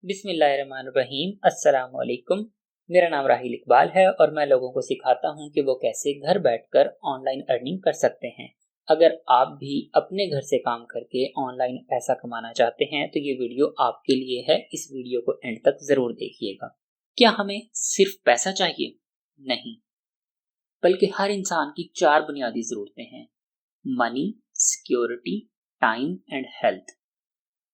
बिस्मिल्लाहिर्रहमानिर्रहीम। अस्सलाम वालेकुम। मेरा नाम राहिल इकबाल है और मैं लोगों को सिखाता हूं कि वो कैसे घर बैठकर ऑनलाइन अर्निंग कर सकते हैं। अगर आप भी अपने घर से काम करके ऑनलाइन पैसा कमाना चाहते हैं तो ये वीडियो आपके लिए है। इस वीडियो को एंड तक जरूर देखिएगा। क्या हमें सिर्फ पैसा चाहिए? नहीं, बल्कि हर इंसान की 4 बुनियादी जरूरतें हैं: money, security, time and health.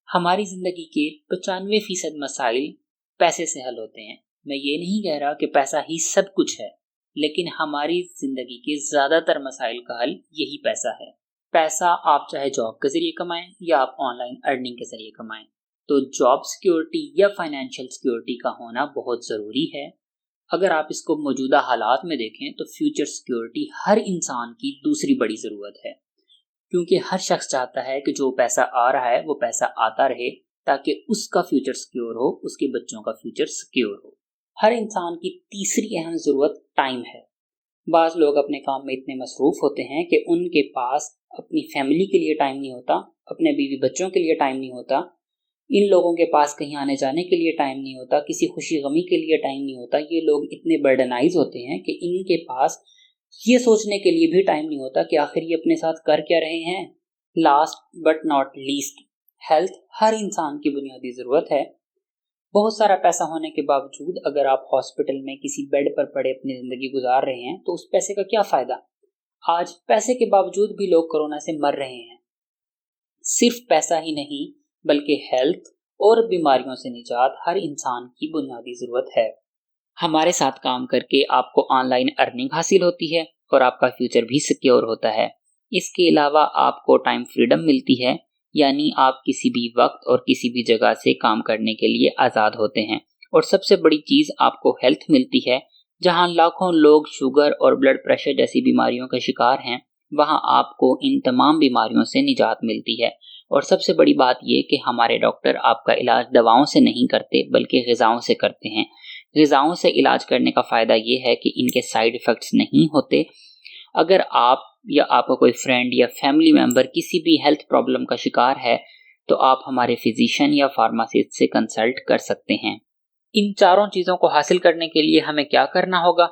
हमारी जिंदगी के 95% मसाइल पैसे से हल होते हैं। मैं ये नहीं कह रहा कि पैसा ही सब कुछ है, लेकिन हमारी जिंदगी के ज्यादातर मसाइल का हल यही पैसा है। पैसा आप चाहे जॉब के जरिए कमाएं या आप ऑनलाइन अर्निंग के जरिए कमाएं, तो जॉब सिक्योरिटी या फाइनेंशियल सिक्योरिटी का होना बहुत जरूरी है। अगर आप इसको मौजूदा हालात में देखें तो फ्यूचर सिक्योरिटी हर इंसान की दूसरी बड़ी जरूरत है, क्योंकि हर शख्स चाहता है कि जो पैसा आ रहा है वो पैसा आता रहे, ताकि उसका फ्यूचर सिक्योर हो, उसके बच्चों का फ्यूचर सिक्योर हो। हर इंसान की तीसरी अहम जरूरत टाइम है। बाज लोग अपने काम में इतने मसरूफ होते हैं कि उनके पास अपनी फैमिली के लिए टाइम नहीं होता, अपने बीवी बच्चों के लिए टाइम नहीं होता, इन लोगों के पास कहीं आने जाने के लिए टाइम नहीं होता, किसी खुशी गमी के लिए टाइम नहीं होता। ये लोग इतने बर्डनाइज होते हैं कि इनके पास ये सोचने के लिए भी टाइम नहीं होता कि आखिर ये अपने साथ कर क्या रहे हैं। Last but not least, health हर इंसान की बुनियादी जरूरत है। बहुत सारा पैसा होने के बावजूद अगर आप हॉस्पिटल में किसी बेड पर पड़े अपनी जिंदगी गुजार रहे हैं तो उस पैसे का क्या फायदा। आज पैसे के बावजूद भी लोग कोरोना से मर रहे हैं। सिर्फ पैसा ही नहीं, बल्कि हेल्थ और बीमारियों से निजात हर इंसान की बुनियादी जरूरत है। हमारे साथ काम करके आपको ऑनलाइन अर्निंग हासिल होती है और आपका फ्यूचर भी सिक्योर होता है। इसके अलावा आपको टाइम फ्रीडम मिलती है, यानी आप किसी भी वक्त और किसी भी जगह से काम करने के लिए आज़ाद होते हैं। और सबसे बड़ी चीज़ आपको हेल्थ मिलती है। जहां लाखों लोग शुगर और ब्लड प्रेशर जैसी बीमारियों का शिकार हैं, वहां आपको इन तमाम बीमारियों से निजात मिलती है। और सबसे बड़ी बात यह कि हमारे डॉक्टर आपका इलाज दवाओं से नहीं करते, बल्कि ग़िज़ाओं से करते हैं। ग़िज़ाओं से इलाज करने का फ़ायदा ये है कि इनके साइड इफ़ेक्ट्स नहीं होते। अगर आप या आपका कोई फ्रेंड या फैमिली मेम्बर किसी भी हेल्थ प्रॉब्लम का शिकार है, तो आप हमारे फिजिशियन या फार्मासिस्ट से कंसल्ट कर सकते हैं। इन चारों चीज़ों को हासिल करने के लिए हमें क्या करना होगा?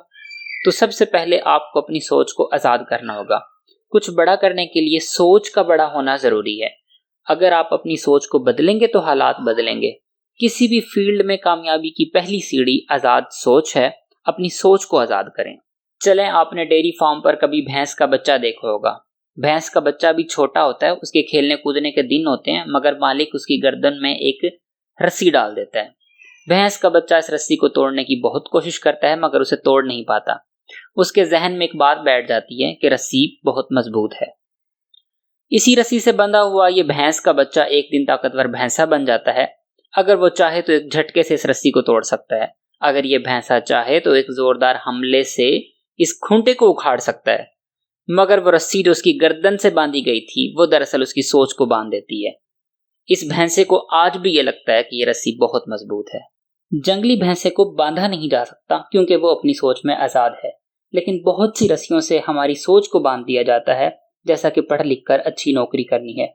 तो सबसे पहले आपको अपनी सोच को आज़ाद करना होगा। कुछ बड़ा करने के लिए सोच का बड़ा होना ज़रूरी है। अगर आप अपनी सोच को बदलेंगे तो हालात बदलेंगे। किसी भी फील्ड में कामयाबी की पहली सीढ़ी आज़ाद सोच है। अपनी सोच को आज़ाद करें। चलें, आपने डेयरी फार्म पर कभी भैंस का बच्चा देखा होगा। भैंस का बच्चा भी छोटा होता है, उसके खेलने कूदने के दिन होते हैं, मगर मालिक उसकी गर्दन में एक रस्सी डाल देता है। भैंस का बच्चा इस रस्सी को तोड़ने की बहुत कोशिश करता है, मगर उसे तोड़ नहीं पाता। उसके जहन में एक बात बैठ जाती है कि रस्सी बहुत मजबूत है। इसी रस्सी से बंधा हुआ ये भैंस का बच्चा एक दिन ताकतवर भैंसा बन जाता है। अगर वो चाहे तो एक झटके से इस रस्सी को तोड़ सकता है। अगर ये भैंसा चाहे तो एक जोरदार हमले से इस खूंटे को उखाड़ सकता है। मगर वो रस्सी जो उसकी गर्दन से बांधी गई थी, वो दरअसल उसकी सोच को बांध देती है। इस भैंसे को आज भी ये लगता है कि ये रस्सी बहुत मजबूत है। जंगली भैंसे को बांधा नहीं जा सकता क्योंकि वो अपनी सोच में आजाद है, लेकिन बहुत सी रस्सियों से हमारी सोच को बांध दिया जाता है, जैसा कि पढ़ लिख कर अच्छी नौकरी करनी है।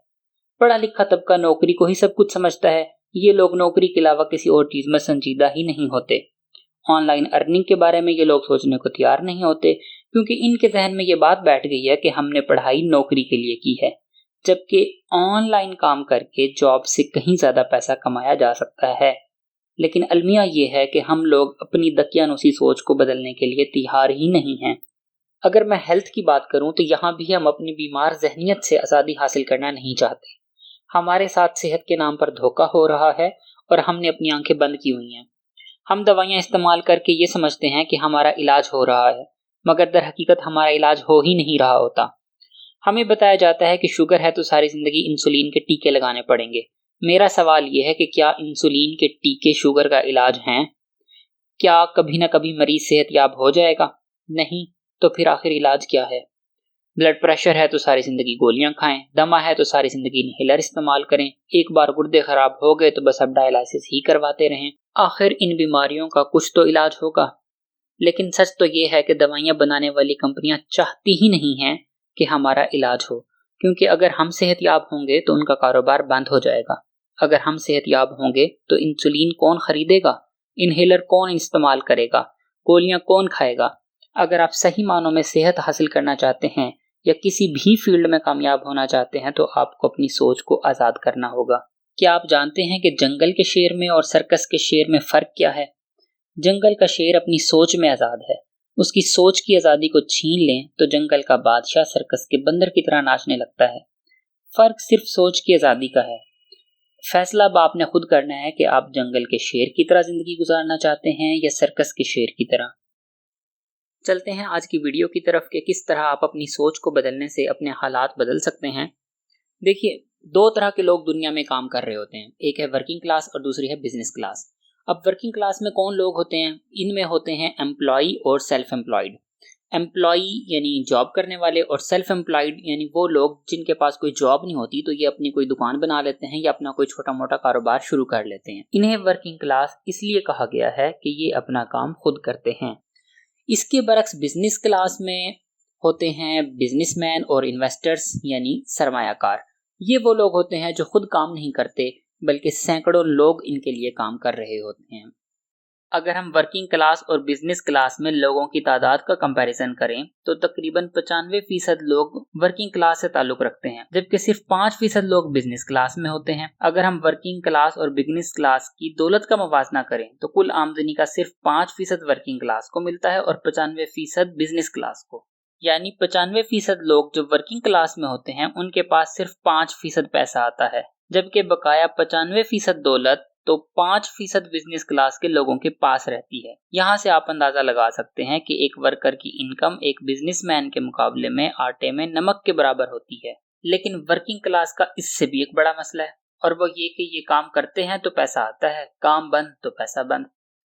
पढ़ा लिखा तबका नौकरी को ही सब कुछ समझता है। ये लोग नौकरी के अलावा किसी और चीज में संजीदा ही नहीं होते। ऑनलाइन अर्निंग के बारे में ये लोग सोचने को तैयार नहीं होते, क्योंकि इनके जहन में ये बात बैठ गई है कि हमने पढ़ाई नौकरी के लिए की है, जबकि ऑनलाइन काम करके जॉब से कहीं ज्यादा पैसा कमाया जा सकता है। लेकिन अलमिया ये है कि हम लोग अपनी दकियानूसी सोच को बदलने के लिए तैयार ही नहीं हैं। अगर मैं हेल्थ की बात करूं तो यहाँ भी हम अपनी बीमार जहनियत से आज़ादी हासिल करना नहीं चाहते। हमारे साथ सेहत के नाम पर धोखा हो रहा है और हमने अपनी आंखें बंद की हुई हैं। हम दवाइयाँ इस्तेमाल करके ये समझते हैं कि हमारा इलाज हो रहा है, मगर दर हकीकत हमारा इलाज हो ही नहीं रहा होता। हमें बताया जाता है कि शुगर है तो सारी जिंदगी इंसुलिन के टीके लगाने पड़ेंगे। मेरा सवाल यह है कि क्या इंसुलिन के टीके शुगर का इलाज हैं? क्या कभी ना कभी मरीज सेहतयाब हो जाएगा? नहीं, तो फिर आखिर इलाज क्या है? ब्लड प्रेशर है तो सारी जिंदगी गोलियां खाएं, दमा है तो सारी जिंदगी इनहेलर इस्तेमाल करें, एक बार गुर्दे खराब हो गए तो बस अब डायलिसिस ही करवाते रहें। आखिर इन बीमारियों का कुछ तो इलाज होगा। लेकिन सच तो ये है कि दवाइयां बनाने वाली कंपनियां चाहती ही नहीं हैं कि हमारा इलाज हो, क्योंकि अगर हम सेहतयाब होंगे तो उनका कारोबार बंद हो जाएगा। अगर हम सेहतयाब होंगे तो इंसुलिन कौन खरीदेगा, इनहेलर कौन इस्तेमाल करेगा, गोलियां कौन खाएगा। अगर आप सही मानों में सेहत हासिल करना चाहते हैं या किसी भी फील्ड में कामयाब होना चाहते हैं तो आपको अपनी सोच को आज़ाद करना होगा। क्या आप जानते हैं कि जंगल के शेर में और सर्कस के शेर में फ़र्क क्या है? जंगल का शेर अपनी सोच में आज़ाद है। उसकी सोच की आज़ादी को छीन लें तो जंगल का बादशाह सर्कस के बंदर की तरह नाचने लगता है। फ़र्क सिर्फ सोच की आज़ादी का है। फैसला अब आपने खुद करना है कि आप जंगल के शेर की तरह ज़िंदगी गुजारना चाहते हैं या सर्कस के शेर की तरह। चलते हैं आज की वीडियो की तरफ कि किस तरह आप अपनी सोच को बदलने से अपने हालात बदल सकते हैं। देखिए, दो तरह के लोग दुनिया में काम कर रहे होते हैं, एक है वर्किंग क्लास और दूसरी है बिजनेस क्लास। अब वर्किंग क्लास में कौन लोग होते हैं? इनमें होते हैं एम्प्लॉय और सेल्फ एम्प्लॉयड। एम्प्लॉय यानी जॉब करने वाले और सेल्फ एम्प्लॉयड यानी वो लोग जिनके पास कोई जॉब नहीं होती तो ये अपनी कोई दुकान बना लेते हैं या अपना कोई छोटा मोटा कारोबार शुरू कर लेते हैं। इन्हें वर्किंग क्लास इसलिए कहा गया है कि ये अपना काम खुद करते हैं। इसके बरक्स बिजनेस क्लास में होते हैं बिजनेसमैन और इन्वेस्टर्स यानी सरमायाकार। ये वो लोग होते हैं जो खुद काम नहीं करते बल्कि सैकड़ों लोग इनके लिए काम कर रहे होते हैं। अगर हम वर्किंग क्लास और बिजनेस क्लास में लोगों की तादाद का कंपैरिजन करें तो तकरीबन 95% लोग वर्किंग क्लास से ताल्लुक रखते हैं, जबकि सिर्फ 5% लोग बिजनेस क्लास में होते हैं। अगर हम वर्किंग क्लास और बिजनेस क्लास की दौलत का मुवाजना करें तो कुल आमदनी का सिर्फ 5% वर्किंग क्लास को मिलता है और 95% बिजनेस क्लास को। यानी 95% लोग जो वर्किंग क्लास में होते हैं उनके पास सिर्फ 5% पैसा आता है, जबकि बकाया 95% दौलत तो 5% बिजनेस क्लास के लोगों के पास रहती है। यहाँ से आप अंदाजा लगा सकते हैं कि एक वर्कर की इनकम एक बिजनेसमैन के मुकाबले में आटे में नमक के बराबर होती है। लेकिन वर्किंग क्लास का इससे भी एक बड़ा मसला है और वो ये कि ये काम करते हैं तो पैसा आता है, काम बंद तो पैसा बंद।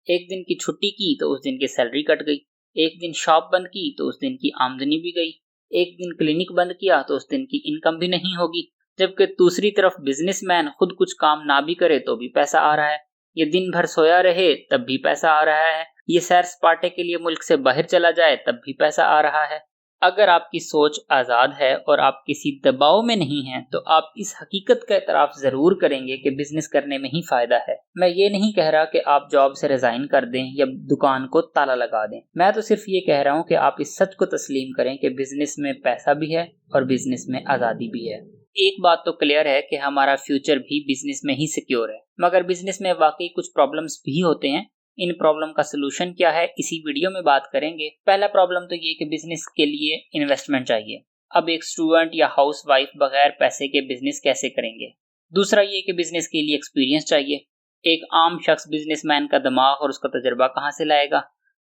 एक दिन की छुट्टी की तो उस दिन की सैलरी कट गई, एक दिन शॉप बंद की तो उस दिन की आमदनी भी गई, एक दिन क्लिनिक बंद किया तो उस दिन की इनकम भी नहीं होगी। जबकि दूसरी तरफ बिजनेसमैन खुद कुछ काम ना भी करे तो भी पैसा आ रहा है, ये दिन भर सोया रहे तब भी पैसा आ रहा है, ये सैर सपाटे के लिए मुल्क से बाहर चला जाए तब भी पैसा आ रहा है। अगर आपकी सोच आज़ाद है और आप किसी दबाव में नहीं हैं तो आप इस हकीकत का एतराफ़ ज़रूर करेंगे कि बिजनेस करने में ही फ़ायदा है। मैं ये नहीं कह रहा कि आप जॉब से रिज़ाइन कर दें या दुकान को ताला लगा दें। मैं तो सिर्फ ये कह रहा हूँ कि आप इस सच को तस्लीम करें कि बिजनेस में पैसा भी है और बिजनेस में आज़ादी भी है। एक बात तो क्लियर है कि हमारा फ्यूचर भी बिजनेस में ही सिक्योर है, मगर बिजनेस में वाकई कुछ प्रॉब्लम्स भी होते हैं। इन प्रॉब्लम का सलूशन क्या है इसी वीडियो में बात करेंगे। पहला प्रॉब्लम तो ये कि बिजनेस के लिए इन्वेस्टमेंट चाहिए। अब एक स्टूडेंट या हाउस वाइफ बगैर पैसे के बिजनेस कैसे करेंगे। दूसरा ये कि बिजनेस के लिए एक्सपीरियंस चाहिए। एक आम शख्स बिजनेसमैन का दिमाग और उसका तजुर्बा कहाँ से लाएगा।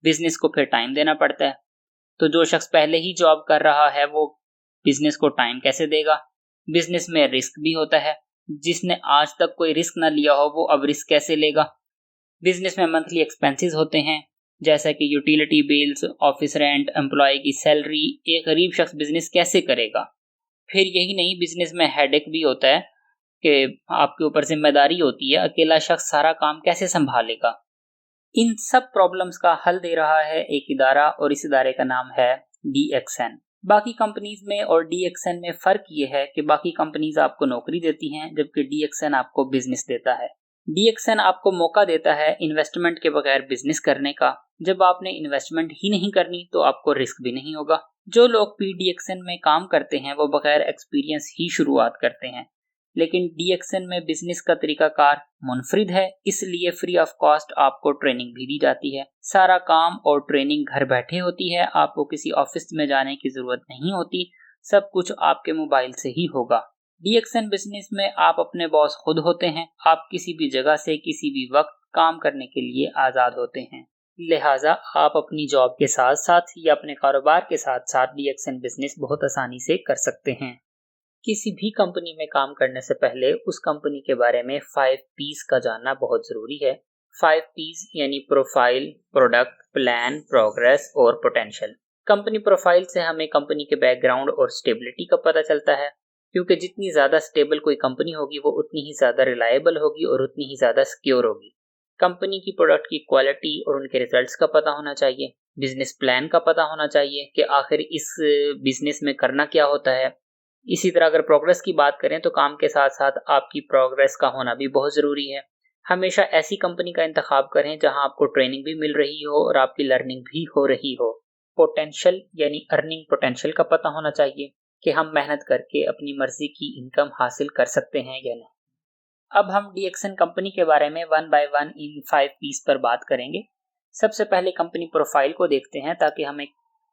बिजनेस को फिर टाइम देना पड़ता है, तो जो शख्स पहले ही जॉब कर रहा है वो बिजनेस को टाइम कैसे देगा। बिजनेस में रिस्क भी होता है, जिसने आज तक कोई रिस्क ना लिया हो वो अब रिस्क कैसे लेगा। बिजनेस में मंथली एक्सपेंसेस होते हैं जैसा कि utility bills, office rent, employee की सैलरी। एक गरीब शख्स बिजनेस कैसे करेगा। फिर यही नहीं, बिजनेस में हेडेक भी होता है कि आपके ऊपर जिम्मेदारी होती है, अकेला शख्स सारा काम कैसे संभालेगा। इन सब प्रॉब्लम्स का हल दे रहा है एक इदारा और इस इदारे का नाम है DXN। बाकी कंपनीज में और DXN में फ़र्क ये है कि बाकी कंपनीज आपको नौकरी देती हैं जबकि DXN आपको बिजनेस देता है। DXN आपको मौका देता है इन्वेस्टमेंट के बगैर बिजनेस करने का। जब आपने इन्वेस्टमेंट ही नहीं करनी तो आपको रिस्क भी नहीं होगा। जो लोग DXN में काम करते हैं वो बगैर एक्सपीरियंस ही शुरुआत करते हैं, लेकिन DXN में बिजनेस का तरीकाकार मुनफरिद है, इसलिए फ्री ऑफ कॉस्ट आपको ट्रेनिंग भी दी जाती है। सारा काम और ट्रेनिंग घर बैठे होती है, आपको किसी ऑफिस में जाने की जरूरत नहीं होती, सब कुछ आपके मोबाइल से ही होगा। DXN बिजनेस में आप अपने बॉस खुद होते हैं, आप किसी भी जगह से किसी भी वक्त काम करने के लिए आज़ाद होते हैं। लिहाजा आप अपनी जॉब के साथ साथ या अपने कारोबार के साथ साथ DXN बिजनेस बहुत आसानी से कर सकते हैं। किसी भी कंपनी में काम करने से पहले उस कंपनी के बारे में 5 P's का जानना बहुत ज़रूरी है। 5 P's यानी प्रोफाइल, प्रोडक्ट, प्लान, प्रोग्रेस और पोटेंशियल। कंपनी प्रोफाइल से हमें कंपनी के बैकग्राउंड और स्टेबिलिटी का पता चलता है, क्योंकि जितनी ज़्यादा स्टेबल कोई कंपनी होगी वो उतनी ही ज़्यादा रिलायबल होगी और उतनी ही ज़्यादा सिक्योर होगी। कंपनी की प्रोडक्ट की क्वालिटी और उनके रिजल्ट्स का पता होना चाहिए। बिजनेस प्लान का पता होना चाहिए कि आखिर इस बिजनेस में करना क्या होता है। इसी तरह अगर प्रोग्रेस की बात करें तो काम के साथ साथ आपकी प्रोग्रेस का होना भी बहुत ज़रूरी है। हमेशा ऐसी कंपनी का इंतखाब करें जहां आपको ट्रेनिंग भी मिल रही हो और आपकी लर्निंग भी हो रही हो। पोटेंशियल यानी अर्निंग पोटेंशियल का पता होना चाहिए कि हम मेहनत करके अपनी मर्जी की इनकम हासिल कर सकते हैं या नहीं। अब हम डीएक्सएन कंपनी के बारे में one by one in 5 piece पर बात करेंगे। सबसे पहले कंपनी प्रोफाइल को देखते हैं ताकि हमें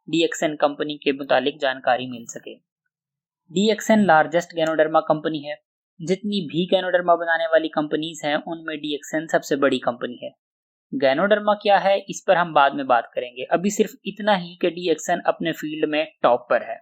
डीएक्सएन कंपनी के मुतालिक जानकारी मिल सके। डीएक्सएन लार्जेस्ट गैनोडर्मा कंपनी है। जितनी भी गैनोडर्मा बनाने वाली कंपनीज हैं उनमें डीएक्सएन सबसे बड़ी कंपनी है। गैनोडर्मा क्या है इस पर हम बाद में बात करेंगे, अभी सिर्फ इतना ही कि डीएक्सएन अपने फील्ड में टॉप पर है।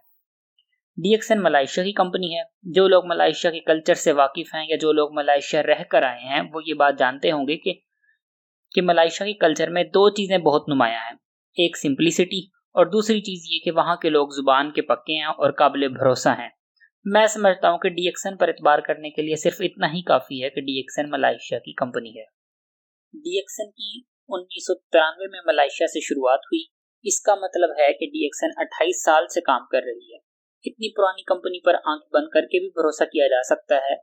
डीएक्सएन मलेशिया की कंपनी है। जो लोग मलेशिया के कल्चर से वाकिफ हैं या जो लोग मलेशिया रह कर आए हैं वो ये बात जानते होंगे कि मलेशिया के कल्चर में दो चीज़ें बहुत नुमायां हैं, एक सिंपलिसिटी और दूसरी चीज़ ये कि वहाँ के लोग जुबान के पक्के हैं और काबिल भरोसा हैं। मैं समझता हूँ कि डीएक्सएन पर एतबार करने के लिए सिर्फ इतना ही काफ़ी है कि डीएक्सएन मलेशिया की कंपनी है। डीएक्सएन की 1993 में मलेशिया से शुरुआत हुई। इसका मतलब है कि डीएक्सएन 28 साल से काम कर रही है। इतनी पुरानी कंपनी पर आंख बंद करके भी भरोसा किया जा सकता है।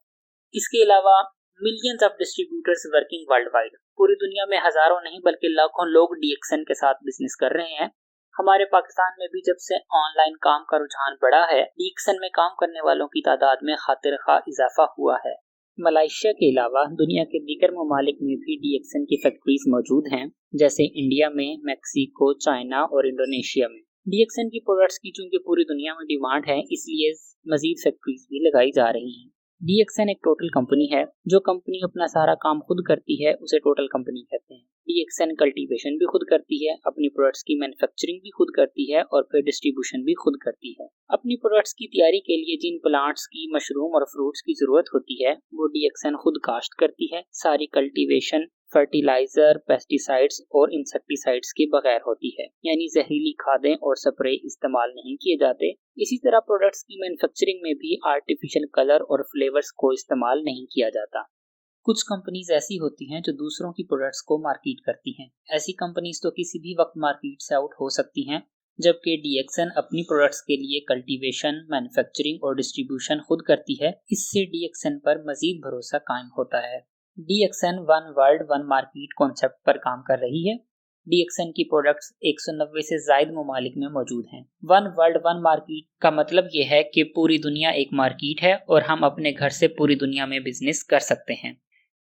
इसके अलावा millions of distributors working world wide, पूरी दुनिया में हजारों नहीं बल्कि लाखों लोग डीएक्सएन के साथ बिजनेस कर रहे हैं। हमारे पाकिस्तान में भी जब से ऑनलाइन काम का रुझान बढ़ा है, डीएक्सएन में काम करने वालों की तादाद में खातिर खा इजाफा हुआ है। मलेशिया के अलावा दुनिया के दीगर ममालिक में भी डीएक्सएन की फैक्ट्रीज मौजूद हैं, जैसे इंडिया में, मैक्सिको, चाइना और इंडोनेशिया में। डीएक्सएन की प्रोडक्ट्स की चूंकि पूरी दुनिया में डिमांड है, इसलिए मजीद फैक्ट्रीज भी लगाई जा रही हैं। डीएक्सएन एक टोटल कंपनी है। जो कंपनी अपना सारा काम खुद करती है उसे टोटल कंपनी कहते हैं। डीएक्सएन कल्टीवेशन भी खुद करती है, अपनी प्रोडक्ट्स की मैन्युफैक्चरिंग भी खुद करती है और फिर डिस्ट्रीब्यूशन भी खुद करती है। अपनी प्रोडक्ट्स की तैयारी के लिए जिन प्लांट्स की मशरूम और फ्रूट्स की जरूरत होती है वो डीएक्सएन खुद काश्त करती है। सारी कल्टीवेशन फर्टिलाइजर, पेस्टिसाइड्स और इंसेक्टिसाइड्स के बगैर होती है, यानी जहरीली खादें और स्प्रे इस्तेमाल नहीं किए जाते। इसी तरह प्रोडक्ट्स की मैन्युफैक्चरिंग में भी आर्टिफिशियल कलर और फ्लेवर्स को इस्तेमाल नहीं किया जाता। कुछ कंपनीज ऐसी होती हैं जो दूसरों की प्रोडक्ट्स को मार्केट करती हैं। ऐसी कंपनीज तो किसी भी वक्त मार्केट से आउट हो सकती हैं, जबकि डीएक्सएन अपनी प्रोडक्ट्स के लिए कल्टीवेशन, मैन्युफैक्चरिंग और डिस्ट्रीब्यूशन खुद करती है। इससे डीएक्सएन पर मजीद भरोसा कायम होता है। DXN one world one market concept पर काम कर रही है। डीएक्सएन की प्रोडक्ट्स 190 से ज्यादा ममालिक में मौजूद हैं। वन वर्ल्ड वन मार्केट का मतलब ये है कि पूरी दुनिया एक मार्केट है और हम अपने घर से पूरी दुनिया में बिजनेस कर सकते हैं।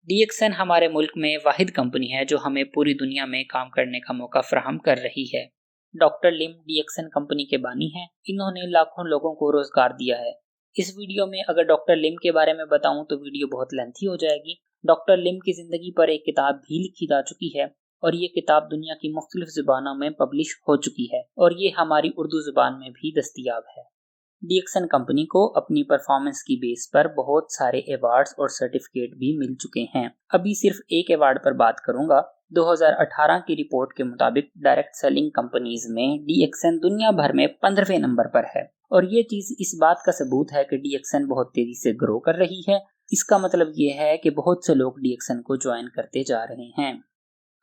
डीएक्सएन हमारे मुल्क में वाहिद कंपनी है जो हमें पूरी दुनिया में काम करने का मौका फराहम कर रही है। डॉक्टर लिम डीएक्सएन कंपनी के बानी हैं। इन्होंने लाखों लोगों को रोजगार दिया है। इस वीडियो में अगर डॉक्टर लिम के बारे में बताऊं तो वीडियो बहुत लेंथी हो जाएगी। डॉक्टर लिम की जिंदगी पर एक किताब भी लिखी जा चुकी है और ये किताब दुनिया की मुख्तलिफ जुबानों में पब्लिश हो चुकी है और ये हमारी उर्दू जुबान में भी दस्तयाब है। डीएक्सएन कंपनी को अपनी परफॉर्मेंस की बेस पर बहुत सारे अवार्ड्स और सर्टिफिकेट भी मिल चुके हैं। अभी सिर्फ एक अवार्ड पर बात करूंगा। 2018 की रिपोर्ट के मुताबिक डायरेक्ट सेलिंग कंपनीज में डीएक्सएन दुनिया भर में 15वें नंबर पर है और ये चीज इस बात का सबूत है कि डीएक्सएन बहुत तेजी से ग्रो कर रही है। इसका मतलब ये है कि बहुत से लोग डीएक्सएन को ज्वाइन करते जा रहे हैं।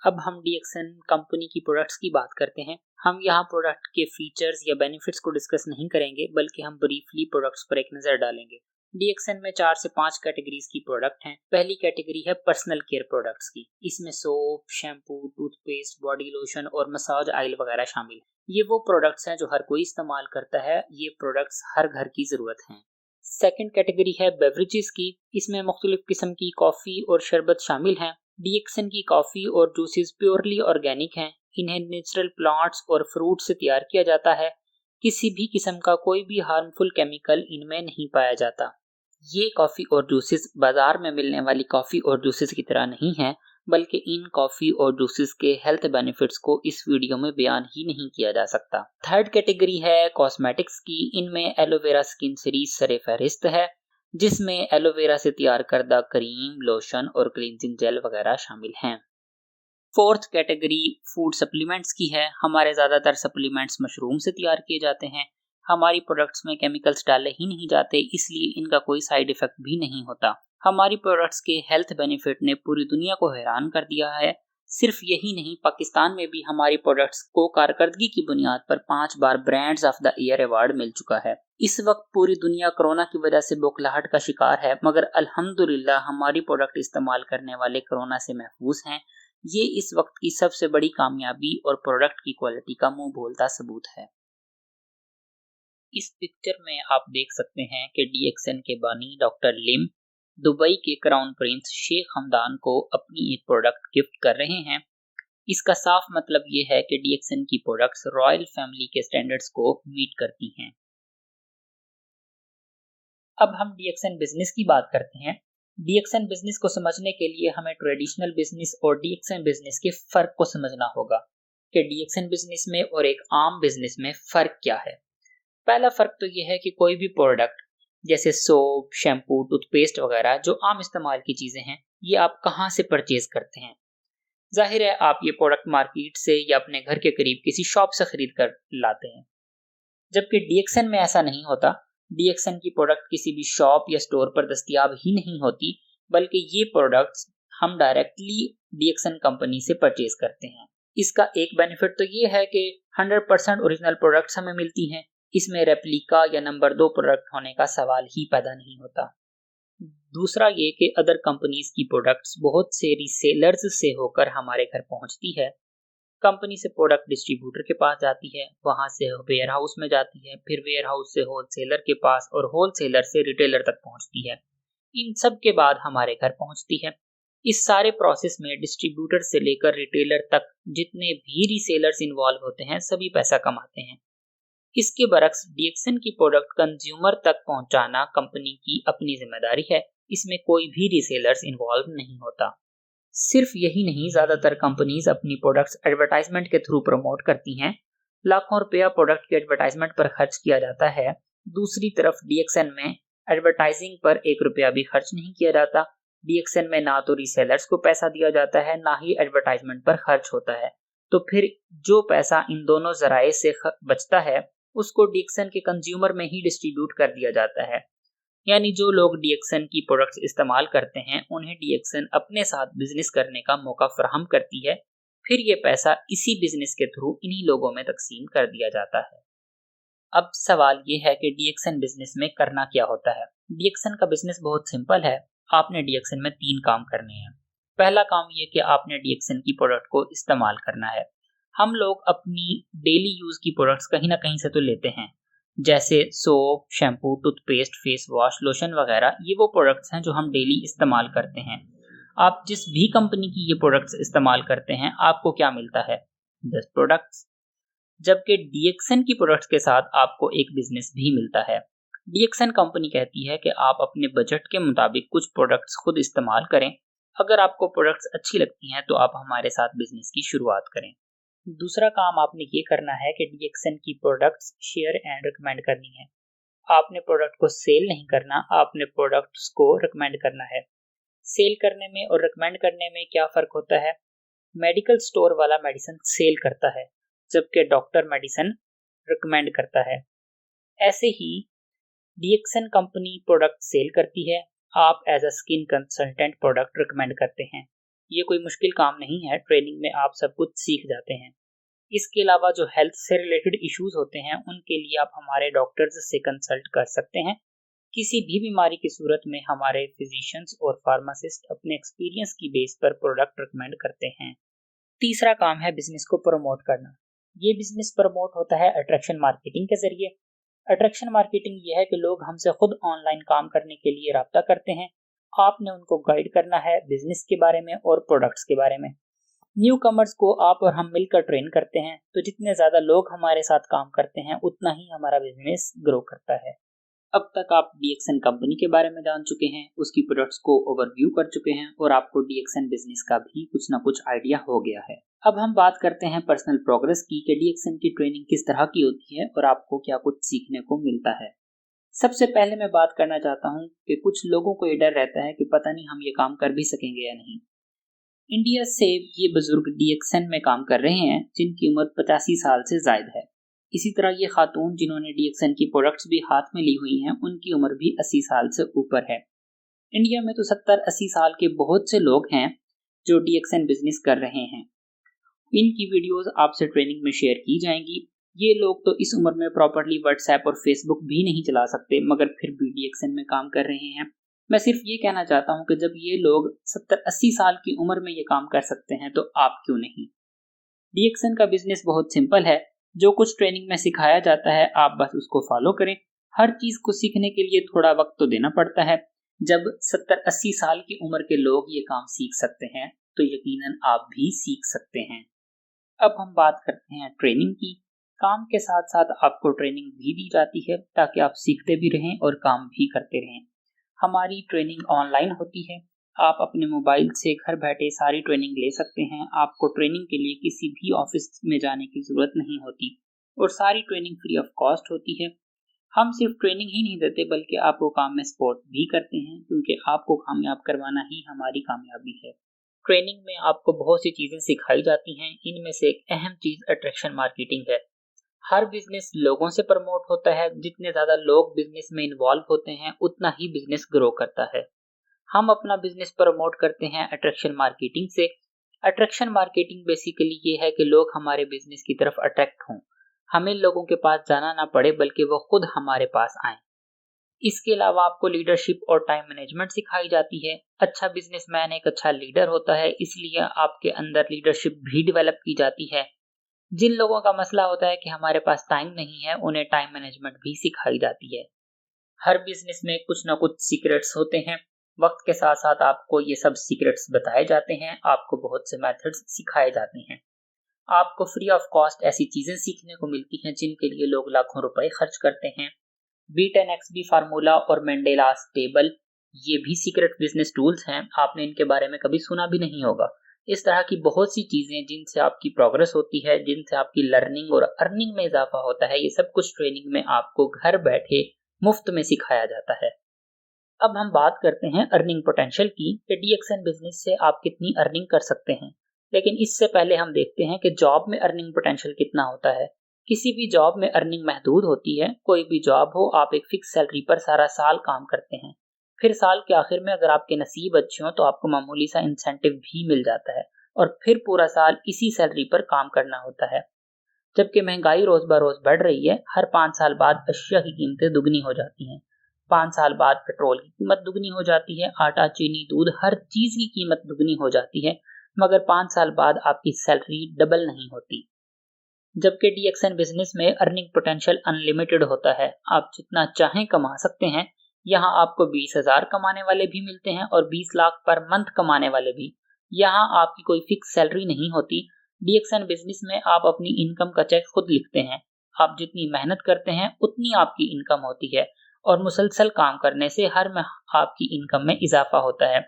अब हम डीएक्सएन कंपनी की प्रोडक्ट्स की बात करते हैं। हम यहाँ प्रोडक्ट के फीचर्स या बेनिफिट्स को डिस्कस नहीं करेंगे, बल्कि हम ब्रीफली प्रोडक्ट्स पर एक नजर डालेंगे। डीएक्सएन में 4 से 5 कैटेगरीज की प्रोडक्ट हैं। पहली कैटेगरी है पर्सनल केयर प्रोडक्ट्स की। इसमें soap, shampoo, toothpaste, body lotion और मसाज ऑयल वगैरह शामिल है। ये वो प्रोडक्ट्स हैं जो हर कोई इस्तेमाल करता है। ये प्रोडक्ट्स हर घर की जरूरत हैं। सेकेंड कैटेगरी है बेवरेजेस की। इसमें मुख्तलिफ किस्म की कॉफी और शरबत शामिल हैं। डीएक्सएन की कॉफी और जूसेस प्योरली ऑर्गेनिक हैं। इन्हें नेचुरल प्लांट्स और फ्रूट से तैयार किया जाता है। किसी भी किस्म का कोई भी हार्मफुल केमिकल इनमें नहीं पाया जाता। ये कॉफी और जूसेस बाजार में मिलने वाली कॉफी और जूसेस की तरह नहीं है, बल्कि इन कॉफी और जूसेस के हेल्थ बेनिफिट्स को इस वीडियो में बयान ही नहीं किया जा सकता। थर्ड कैटेगरी है कॉस्मेटिक्स की। इनमें एलोवेरा स्किन सीरीज सरे फहरिस्त है, जिसमें एलोवेरा से तैयार करदा क्रीम, लोशन और क्लींजिंग जेल वगैरह शामिल हैं। फोर्थ कैटेगरी फूड सप्लीमेंट्स की है। हमारे ज़्यादातर सप्लीमेंट्स मशरूम से तैयार किए जाते हैं। हमारी प्रोडक्ट्स में केमिकल्स डाले ही नहीं जाते, इसलिए इनका कोई साइड इफेक्ट भी नहीं होता। हमारी प्रोडक्ट्स के हेल्थ बेनिफिट ने पूरी दुनिया को हैरान कर दिया है। सिर्फ यही नहीं, पाकिस्तान में भी हमारी प्रोडक्ट्स को कारकर्दगी की बुनियाद पर 5 बार brands of the year award मिल चुका है। इस वक्त पूरी दुनिया कोरोना की वजह से बौखलाहट का शिकार है, मगर अल्हम्दुलिल्लाह हमारी प्रोडक्ट इस्तेमाल करने वाले कोरोना से महफूज हैं। ये इस वक्त की सबसे बड़ी कामयाबी और प्रोडक्ट की क्वालिटी का मुंह बोलता सबूत है। इस पिक्चर में आप देख सकते हैं कि डीएक्सएन के बानी डॉक्टर लिम दुबई के क्राउन प्रिंस शेख हमदान को अपनी एक प्रोडक्ट गिफ्ट कर रहे हैं। इसका साफ मतलब ये है कि डीएक्सएन की प्रोडक्ट्स रॉयल फैमिली के स्टैंडर्ड्स को मीट करती हैं। अब हम डीएक्सएन बिजनेस की बात करते हैं। डीएक्सएन बिजनेस को समझने के लिए हमें ट्रेडिशनल बिजनेस और डीएक्सएन बिजनेस के फर्क को समझना होगा कि डीएक्सएन बिजनेस में और एक आम बिजनेस में फर्क क्या है। पहला फर्क तो यह है कि कोई भी प्रोडक्ट जैसे सोप, शैम्पू, टूथपेस्ट वगैरह जो आम इस्तेमाल की चीजें हैं, ये आप कहाँ से परचेज करते हैं। जाहिर है आप ये प्रोडक्ट मार्केट से या अपने घर के करीब किसी शॉप से खरीद कर लाते हैं, जबकि डीएक्सएन में ऐसा नहीं होता। डीएक्सएन की प्रोडक्ट किसी भी शॉप या स्टोर पर दस्तयाब ही नहीं होती, बल्कि ये प्रोडक्ट्स हम डायरेक्टली डीएक्सएन कंपनी से परचेज करते हैं। इसका एक बेनिफिट तो ये है कि 100% ओरिजिनल प्रोडक्ट्स हमें मिलती हैं। इसमें रेप्लिका या नंबर 2 प्रोडक्ट होने का सवाल ही पैदा नहीं होता। दूसरा ये कि अदर कंपनीज की प्रोडक्ट्स बहुत से रीसेलर्स से होकर हमारे घर पहुंचती है। कंपनी से प्रोडक्ट डिस्ट्रीब्यूटर के पास जाती है, वहां से वेयर हाउस में जाती है, फिर वेयर हाउस से होलसेलर के पास और होलसेलर से रिटेलर तक पहुंचती है। इन सब के बाद हमारे घर पहुंचती है। इस सारे प्रोसेस में डिस्ट्रीब्यूटर से लेकर रिटेलर तक जितने भी रीसेलर्स इन्वॉल्व होते हैं, सभी पैसा कमाते हैं। इसके बरक्स डीएक्सएन की प्रोडक्ट कंज्यूमर तक पहुंचाना कंपनी की अपनी जिम्मेदारी है। इसमें कोई भी रीसेलर्स इन्वॉल्व नहीं होता। सिर्फ यही नहीं, ज्यादातर कंपनीज अपनी प्रोडक्ट्स एडवर्टाइजमेंट के थ्रू प्रमोट करती हैं। लाखों रुपया प्रोडक्ट के एडवर्टाइजमेंट पर खर्च किया जाता है। दूसरी तरफ डीएक्सएन में एडवर्टाइजिंग पर 1 रुपया भी खर्च नहीं किया जाता। डीएक्सएन में ना तो रीसेलर्स को पैसा दिया जाता है, ना ही एडवर्टाइजमेंट पर खर्च होता है। तो फिर जो पैसा इन दोनों जराए से बचता है, उसको डीएक्सएन के कंज्यूमर में ही डिस्ट्रीब्यूट कर दिया जाता है। यानी जो लोग डीएक्सएन की प्रोडक्ट्स इस्तेमाल करते हैं, उन्हें डीएक्सएन अपने साथ बिजनेस करने का मौका फराहम करती है। फिर ये पैसा इसी बिजनेस के थ्रू इन्हीं लोगों में तकसीम कर दिया जाता है। अब सवाल ये है कि डीएक्सएन बिजनेस में करना क्या होता है। डीएक्सएन का बिजनेस बहुत सिंपल है। आपने डीएक्सएन में 3 काम करने हैं। पहला काम ये कि आपने डीएक्सएन की प्रोडक्ट को इस्तेमाल करना है। हम लोग अपनी डेली यूज की प्रोडक्ट्स कहीं ना कहीं से तो लेते हैं, जैसे soap, shampoo, toothpaste, face wash, lotion वगैरह। ये वो प्रोडक्ट्स हैं जो हम डेली इस्तेमाल करते हैं। आप जिस भी कंपनी की ये प्रोडक्ट्स इस्तेमाल करते हैं, आपको क्या मिलता है? 10 प्रोडक्ट्स। जबकि डीएक्सएन की प्रोडक्ट्स के साथ आपको एक बिजनेस भी मिलता है। डीएक्सएन कंपनी कहती है कि आप अपने बजट के मुताबिक कुछ प्रोडक्ट्स खुद इस्तेमाल करें। अगर आपको प्रोडक्ट्स अच्छी लगती हैं तो आप हमारे साथ बिजनेस की शुरुआत करें। दूसरा काम आपने ये करना है कि डीएक्सएन की प्रोडक्ट्स शेयर एंड रिकमेंड करनी है। आपने प्रोडक्ट को सेल नहीं करना, आपने प्रोडक्ट्स को रिकमेंड करना है। सेल करने में और रिकमेंड करने में क्या फर्क होता है? मेडिकल स्टोर वाला मेडिसिन सेल करता है, जबकि डॉक्टर मेडिसिन रिकमेंड करता है। ऐसे ही डीएक्सएन कंपनी प्रोडक्ट सेल करती है, आप as a skin consultant product recommend करते हैं। ये कोई मुश्किल काम नहीं है, ट्रेनिंग में आप सब कुछ सीख जाते हैं। इसके अलावा जो हेल्थ से रिलेटेड इश्यूज होते हैं, उनके लिए आप हमारे डॉक्टर्स से कंसल्ट कर सकते हैं। किसी भी बीमारी की सूरत में हमारे फिजिशियंस और फार्मासिस्ट अपने एक्सपीरियंस की बेस पर प्रोडक्ट रिकमेंड करते हैं। तीसरा काम है बिजनेस को प्रमोट करना। ये बिजनेस प्रमोट होता है अट्रैक्शन मार्केटिंग के जरिए। अट्रैक्शन मार्केटिंग ये है कि लोग हमसे खुद ऑनलाइन काम करने के लिए राब्ता करते हैं। आपने उनको गाइड करना है बिजनेस के बारे में और प्रोडक्ट्स के बारे में। न्यू कमर्स को आप और हम मिलकर ट्रेन करते हैं, तो जितने ज्यादा लोग हमारे साथ काम करते हैं, उतना ही हमारा बिजनेस ग्रो करता है। अब तक आप डीएक्सएन कंपनी के बारे में जान चुके हैं, उसकी प्रोडक्ट्स को ओवरव्यू कर चुके हैं और आपको डीएक्सएन बिजनेस का भी कुछ ना कुछ आइडिया हो गया है। अब हम बात करते हैं पर्सनल प्रोग्रेस की कि डीएक्सएन की ट्रेनिंग किस तरह की होती है और आपको क्या कुछ सीखने को मिलता है। सबसे पहले मैं बात करना चाहता हूँ कि कुछ लोगों को ये डर रहता है कि पता नहीं हम ये काम कर भी सकेंगे या नहीं। इंडिया से ये बुजुर्ग डीएक्सएन में काम कर रहे हैं जिनकी उम्र 85 साल से ज्यादा है। इसी तरह ये खातून जिन्होंने डीएक्सएन की प्रोडक्ट्स भी हाथ में ली हुई हैं, उनकी उम्र भी 80 साल से ऊपर है। इंडिया में तो 70-80 साल के बहुत से लोग हैं जो DXN बिजनेस कर रहे हैं। इनकी वीडियोस आपसे ट्रेनिंग में शेयर की जाएंगी। ये लोग तो इस उम्र में प्रॉपर्ली व्हाट्सएप और फेसबुक भी नहीं चला सकते, मगर फिर भी DXN में काम कर रहे हैं। मैं सिर्फ ये कहना चाहता हूँ कि जब ये लोग 70-80 साल की उम्र में ये काम कर सकते हैं तो आप क्यों नहीं। DXN का बिजनेस बहुत सिंपल है। जो कुछ ट्रेनिंग में सिखाया जाता है आप बस उसको फॉलो करें। हर चीज को सीखने के लिए थोड़ा वक्त तो देना पड़ता है। जब 70-80 साल की उम्र के लोग ये काम सीख सकते हैं तो यकीनन आप भी सीख सकते हैं। अब हम बात करते हैं ट्रेनिंग की। काम के साथ साथ आपको ट्रेनिंग भी दी जाती है ताकि आप सीखते भी रहें और काम भी करते रहें। हमारी ट्रेनिंग ऑनलाइन होती है। आप अपने मोबाइल से घर बैठे सारी ट्रेनिंग ले सकते हैं। आपको ट्रेनिंग के लिए किसी भी ऑफिस में जाने की ज़रूरत नहीं होती और सारी ट्रेनिंग फ्री ऑफ कॉस्ट होती है। हम सिर्फ ट्रेनिंग ही नहीं देते बल्कि आपको काम में सपोर्ट भी करते हैं, क्योंकि आपको कामयाब करवाना ही हमारी कामयाबी है। ट्रेनिंग में आपको बहुत सी चीज़ें सिखाई जाती हैं। इनमें से एक अहम चीज़ अट्रैक्शन मार्केटिंग है। हर बिजनेस लोगों से प्रमोट होता है। जितने ज़्यादा लोग बिजनेस में इन्वॉल्व होते हैं उतना ही बिजनेस ग्रो करता है। हम अपना बिजनेस प्रमोट करते हैं अट्रैक्शन मार्केटिंग से। अट्रैक्शन मार्केटिंग बेसिकली ये है कि लोग हमारे बिजनेस की तरफ अट्रैक्ट हों। हमें लोगों के पास जाना ना पड़े बल्कि वो खुद हमारे पास आएं। इसके अलावा आपको लीडरशिप और टाइम मैनेजमेंट सिखाई जाती है। अच्छा बिजनेसमैन एक अच्छा लीडर होता है, इसलिए आपके अंदर लीडरशिप भी डेवलप की जाती है। जिन लोगों का मसला होता है कि हमारे पास टाइम नहीं है, उन्हें टाइम मैनेजमेंट भी सिखाई जाती है। हर बिजनेस में कुछ ना कुछ सीक्रेट्स होते हैं। वक्त के साथ साथ आपको ये सब सीक्रेट्स बताए जाते हैं। आपको बहुत से मेथड्स सिखाए जाते हैं। आपको फ्री ऑफ कॉस्ट ऐसी चीजें सीखने को मिलती हैं जिनके लिए लोग लाखों रुपए खर्च करते हैं। B10XB फार्मूला और मेंडेलास टेबल, ये भी सीक्रेट बिजनेस टूल्स हैं। आपने इनके बारे में कभी सुना भी नहीं होगा। इस तरह की बहुत सी चीजें जिनसे आपकी प्रोग्रेस होती है, जिनसे आपकी लर्निंग और अर्निंग में इजाफा होता है, ये सब कुछ ट्रेनिंग में आपको घर बैठे मुफ्त में सिखाया जाता है। अब हम बात करते हैं अर्निंग पोटेंशियल की कि DXN बिजनेस से आप कितनी अर्निंग कर सकते हैं। लेकिन इससे पहले हम देखते हैं कि जॉब में अर्निंग पोटेंशियल कितना होता है। किसी भी जॉब में अर्निंग महदूद होती है। कोई भी जॉब हो, आप एक फिक्स सैलरी पर सारा साल काम करते हैं। फिर साल के आखिर में अगर आपके नसीब अच्छे हो तो आपको मामूली सा इंसेंटिव भी मिल जाता है और फिर पूरा साल इसी सैलरी पर काम करना होता है। जबकि महंगाई रोज ब रोज बढ़ रही है। हर 5 साल बाद अशिया की कीमतें दुगनी हो जाती हैं। 5 साल बाद पेट्रोल की कीमत दुगनी हो जाती है। आटा, चीनी, दूध, हर चीज की कीमत दुगनी हो जाती है, मगर 5 साल बाद आपकी सैलरी डबल नहीं होती। जबकि DXN बिजनेस में अर्निंग पोटेंशियल अनलिमिटेड होता है। आप जितना चाहें कमा सकते हैं। यहाँ आपको 20,000 कमाने वाले भी मिलते हैं और 20 लाख पर मंथ कमाने वाले भी। यहाँ आपकी कोई फिक्स सैलरी नहीं होती। DXN बिजनेस में आप अपनी इनकम का चेक खुद लिखते हैं। आप जितनी मेहनत करते हैं उतनी आपकी इनकम होती है और मुसलसल काम करने से हर माह आपकी इनकम में इजाफा होता है।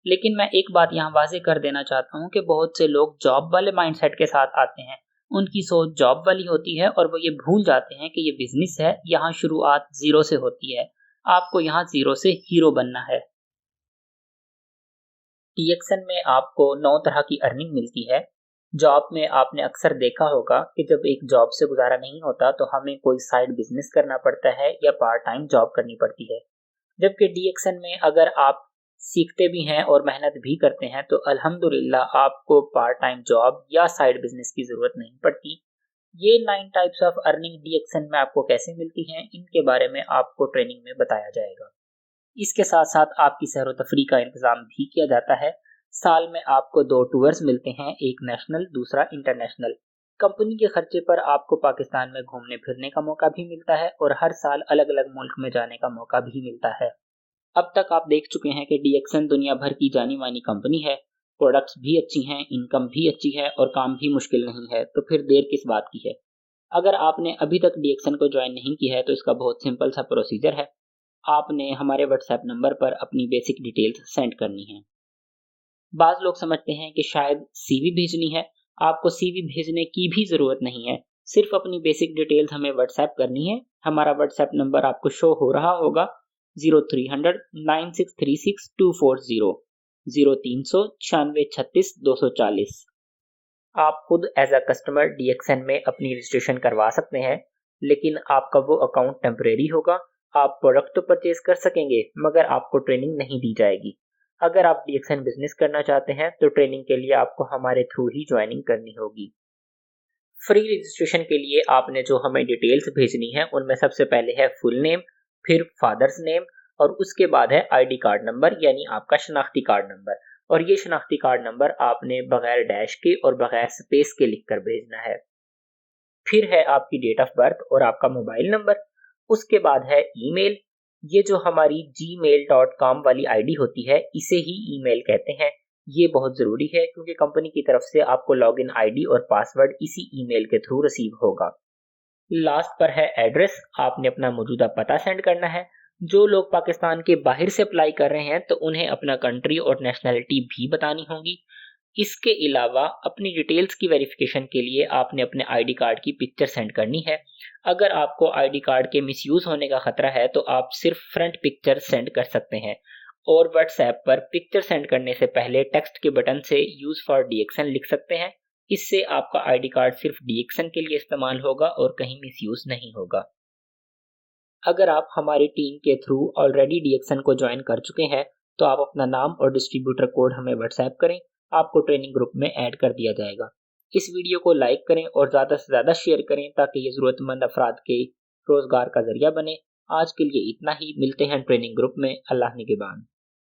लेकिन मैं एक बात यहाँ वाजे कर देना चाहता हूँ कि बहुत से लोग जॉब वाले माइंडसेट के साथ आते हैं। उनकी सोच जॉब वाली होती है और वो ये भूल जाते हैं कि ये बिजनेस है। यहाँ शुरुआत जीरो से होती है। आपको यहाँ जीरो से हीरो बनना है। DXN में आपको 9 तरह की अर्निंग मिलती है। जॉब में आपने अक्सर देखा होगा कि जब एक जॉब से गुजारा नहीं होता तो हमें कोई साइड बिजनेस करना पड़ता है या पार्ट टाइम जॉब करनी पड़ती है। जबकि DXN में अगर आप सीखते भी हैं और मेहनत भी करते हैं तो अल्हम्दुलिल्लाह आपको पार्ट टाइम जॉब या साइड बिजनेस की जरूरत नहीं पड़ती। ये 9 टाइप्स ऑफ अर्निंग DXN में आपको कैसे मिलती हैं, इनके बारे में आपको ट्रेनिंग में बताया जाएगा। इसके साथ साथ आपकी सैर व तफरी का इंतजाम भी किया जाता है। साल में आपको 2 टूर्स मिलते हैं, एक नेशनल, दूसरा इंटरनेशनल। कंपनी के खर्चे पर आपको पाकिस्तान में घूमने फिरने का मौका भी मिलता है और हर साल अलग अलग मुल्क में जाने का मौका भी मिलता है। अब तक आप देख चुके हैं कि DXN दुनिया भर की जानी मानी कंपनी है। प्रोडक्ट्स भी अच्छी हैं, इनकम भी अच्छी है और काम भी मुश्किल नहीं है, तो फिर देर किस बात की है। अगर आपने अभी तक DXN को ज्वाइन नहीं किया है तो इसका बहुत सिंपल सा प्रोसीजर है। आपने हमारे व्हाट्सएप नंबर पर अपनी बेसिक डिटेल्स सेंड करनी है। बाज लोग समझते हैं कि शायद CV भेजनी है। आपको CV भेजने की भी ज़रूरत नहीं है। सिर्फ अपनी बेसिक डिटेल्स हमें व्हाट्सएप करनी है। हमारा व्हाट्सएप नंबर आपको शो हो रहा होगा 0300 9636 240 0300 9636 240। आप खुद एज अ कस्टमर DXN में अपनी रजिस्ट्रेशन करवा सकते हैं, लेकिन आपका वो अकाउंट टेम्परेरी होगा। आप प्रोडक्ट तो परचेज कर सकेंगे मगर आपको ट्रेनिंग नहीं दी जाएगी। अगर आप DXN बिजनेस करना चाहते हैं तो ट्रेनिंग के लिए आपको हमारे थ्रू ही ज्वाइनिंग करनी होगी। फ्री रजिस्ट्रेशन के लिए आपने जो हमें डिटेल्स भेजनी है उनमें सबसे पहले है फुल नेम, फिर फादर्स नेम और उसके बाद है आईडी कार्ड नंबर यानी आपका शनाख्ती कार्ड नंबर। और ये शनाख्ती कार्ड नंबर आपने बगैर डैश के और बगैर स्पेस के लिखकर भेजना है। फिर है आपकी डेट ऑफ बर्थ और आपका मोबाइल नंबर। उसके बाद है ईमेल। ये जो हमारी gmail.com वाली आईडी होती है इसे ही ईमेल कहते हैं। ये बहुत ज़रूरी है क्योंकि कंपनी की तरफ से आपको लॉगिन आईडी और पासवर्ड इसी ईमेल के थ्रू रिसीव होगा। लास्ट पर है एड्रेस। आपने अपना मौजूदा पता सेंड करना है। जो लोग पाकिस्तान के बाहर से अप्लाई कर रहे हैं तो उन्हें अपना कंट्री और नेशनैलिटी भी बतानी होगी। इसके अलावा अपनी डिटेल्स की वेरिफिकेशन के लिए आपने अपने आईडी कार्ड की पिक्चर सेंड करनी है। अगर आपको आईडी कार्ड के मिसयूज होने का खतरा है तो आप सिर्फ फ्रंट पिक्चर सेंड कर सकते हैं और व्हाट्सएप पर पिक्चर सेंड करने से पहले टेक्स्ट के बटन से यूज फॉर डीएक्सन लिख सकते हैं। इससे आपका आईडी कार्ड सिर्फ डीएक्सन के लिए इस्तेमाल होगा और कहीं मिसयूज नहीं होगा। अगर आप हमारी टीम के थ्रू ऑलरेडी डीएक्सन को ज्वाइन कर चुके हैं तो आप अपना नाम और डिस्ट्रीब्यूटर कोड हमें व्हाट्सएप करें, आपको ट्रेनिंग ग्रुप में ऐड कर दिया जाएगा। इस वीडियो को लाइक करें और ज़्यादा से ज़्यादा शेयर करें ताकि ये ज़रूरतमंद अफराद के रोज़गार का जरिया बने। आज के लिए इतना ही, मिलते हैं ट्रेनिंग ग्रुप में। अल्लाह निगहबान।